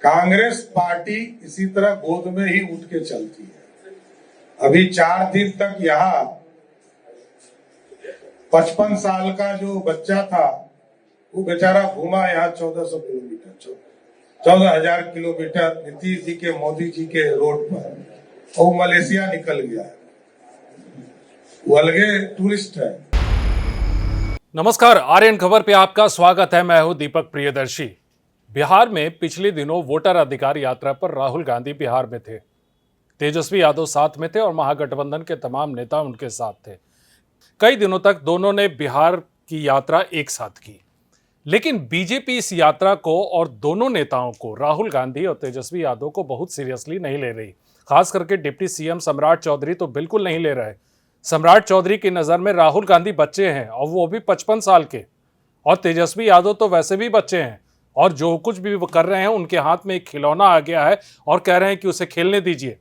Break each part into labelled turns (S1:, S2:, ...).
S1: Congress party इसी तरह गोद में ही उठ के चलती है। अभी 4 दिन तक यहाँ 55 साल का जो बच्चा था वो बेचारा घूमा यहाँ 1400 किलोमीटर 14,000 किलोमीटर नीतीश जी के मोदी जी के रोड पर और मलेशिया निकल गया है। वो अलगे टूरिस्ट है।
S2: नमस्कार, आर्यन खबर पे आपका स्वागत है। मैं हूं दीपक प्रियदर्शी। बिहार में पिछले दिनों वोटर अधिकार यात्रा पर राहुल गांधी बिहार में थे। तेजस्वी यादव साथ में थे और महागठबंधन के तमाम नेता उनके साथ थे। कई दिनों तक दोनों ने बिहार की यात्रा एक साथ की, लेकिन बीजेपी इस यात्रा को और दोनों नेताओं को, राहुल गांधी और तेजस्वी यादव को, बहुत सीरियसली नहीं ले रही। खास करके डिप्टी सीएम सम्राट चौधरी तो बिल्कुल नहीं ले रहे। सम्राट चौधरी की नज़र में राहुल गांधी बच्चे हैं, और वो भी 55 साल के, और तेजस्वी यादव तो वैसे भी बच्चे हैं, और जो कुछ भी वो कर रहे हैं उनके हाथ में एक खिलौना आ गया है और कह रहे हैं कि उसे खेलने दीजिए।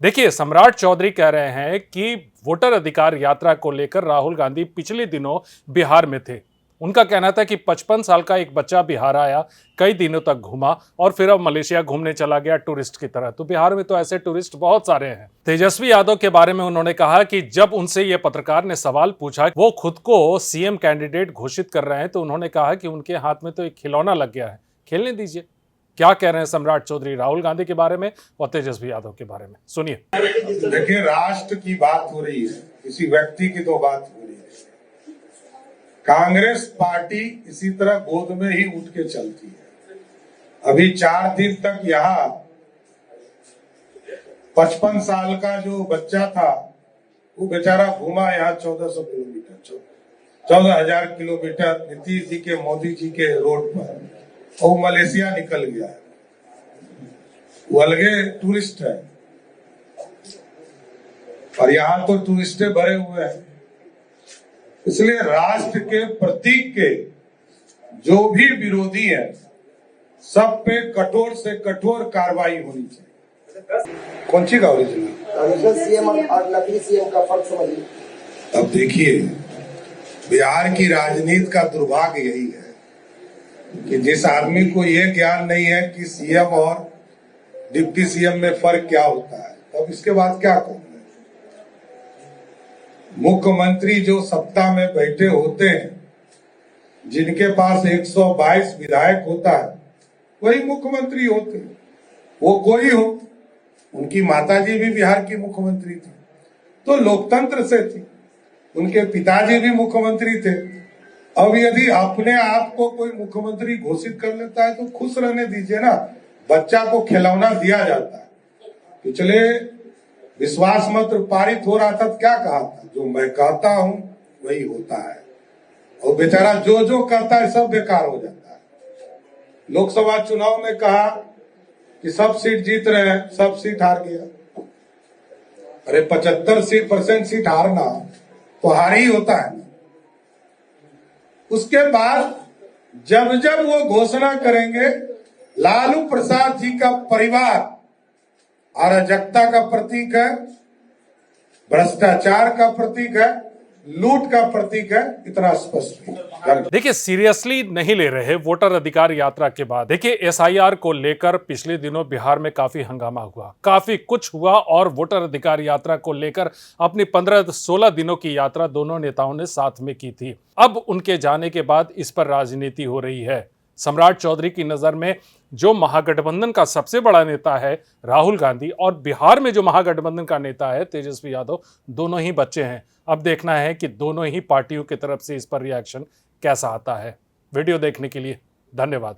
S2: देखिए, सम्राट चौधरी कह रहे हैं कि वोटर अधिकार यात्रा को लेकर राहुल गांधी पिछले दिनों बिहार में थे। उनका कहना था कि 55 साल का एक बच्चा बिहार आया, कई दिनों तक घूमा और फिर अब मलेशिया घूमने चला गया टूरिस्ट की तरह। तो बिहार में तो ऐसे टूरिस्ट बहुत सारे हैं। तेजस्वी यादव के बारे में उन्होंने कहा कि जब उनसे ये पत्रकार ने सवाल पूछा, वो खुद को सीएम कैंडिडेट घोषित कर रहे हैं, तो उन्होंने कहा कि उनके हाथ में तो एक खिलौना लग गया है, खेलने दीजिए। क्या कह रहे हैं सम्राट चौधरी राहुल गांधी के बारे में और तेजस्वी यादव के बारे में, सुनिए।
S1: देखिए, राष्ट्र की बात हो रही है, किसी व्यक्ति की तो बात हो रही है। कांग्रेस पार्टी इसी तरह गोद में ही उठ के चलती है। अभी 4 दिन तक यहाँ 55 साल का जो बच्चा था वो बेचारा घूमा यहाँ 1400 किलोमीटर 14,000 किलोमीटर नीतीश जी के मोदी जी के रोड पर और मलेशिया निकल गया है। वो अलगे टूरिस्ट है, और यहाँ तो टूरिस्टे भरे हुए हैं। इसलिए राष्ट्र के प्रतीक के जो भी विरोधी हैं, सब पे कठोर से कठोर कार्रवाई होनी चाहिए। कौन सी का ओरिजिनल
S3: सीएम और नकली सीएम का फर्क समझिए।
S1: अब देखिए, बिहार की राजनीति का दुर्भाग्य यही है कि जिस आदमी को यह ज्ञान नहीं है कि सीएम और डिप्टी सीएम में फर्क क्या होता है, तब इसके बाद क्या कहूं। मुख्यमंत्री जो सत्ता में बैठे होते हैं, जिनके पास 122 विधायक होता है, वही मुख्यमंत्री होते हैं। वो कोई हो, उनकी माताजी भी बिहार की मुख्यमंत्री थी, तो लोकतंत्र से थी। उनके पिताजी भी मुख्यमंत्री थे। अब यदि अपने आप को कोई मुख्यमंत्री घोषित कर लेता है तो खुश रहने दीजिए ना। बच्चा को खिलौना दिया जाता है। पिछले विश्वास मत पारित हो रहा था, क्या कहा था, जो मैं कहता हूं वही होता है, और बेचारा जो जो कहता है सब बेकार हो जाता है। लोकसभा चुनाव में कहा कि सब सीट जीत रहे हैं, सब सीट हार गया। अरे 75% सीट हारना तो हार ही होता है ना। उसके बाद जब जब वो घोषणा करेंगे, लालू प्रसाद जी का परिवार अराजकता का प्रतीक है, भ्रष्टाचार का प्रतीक है, लूट का प्रतीक है, इतना स्पष्ट है।
S2: देखिए, सीरियसली नहीं ले रहे वोटर अधिकार यात्रा के बाद। देखिए, एसआईआर को लेकर पिछले दिनों बिहार में काफी हंगामा हुआ, काफी कुछ हुआ, और वोटर अधिकार यात्रा को लेकर अपनी 15-16 दिनों की यात्रा दोनों नेताओं ने साथ में की थी। अब उनके जाने के बाद इस पर राजनीति हो रही है। सम्राट चौधरी की नज़र में जो महागठबंधन का सबसे बड़ा नेता है राहुल गांधी, और बिहार में जो महागठबंधन का नेता है तेजस्वी यादव, दोनों ही बच्चे हैं। अब देखना है कि दोनों ही पार्टियों की तरफ से इस पर रिएक्शन कैसा आता है। वीडियो देखने के लिए धन्यवाद।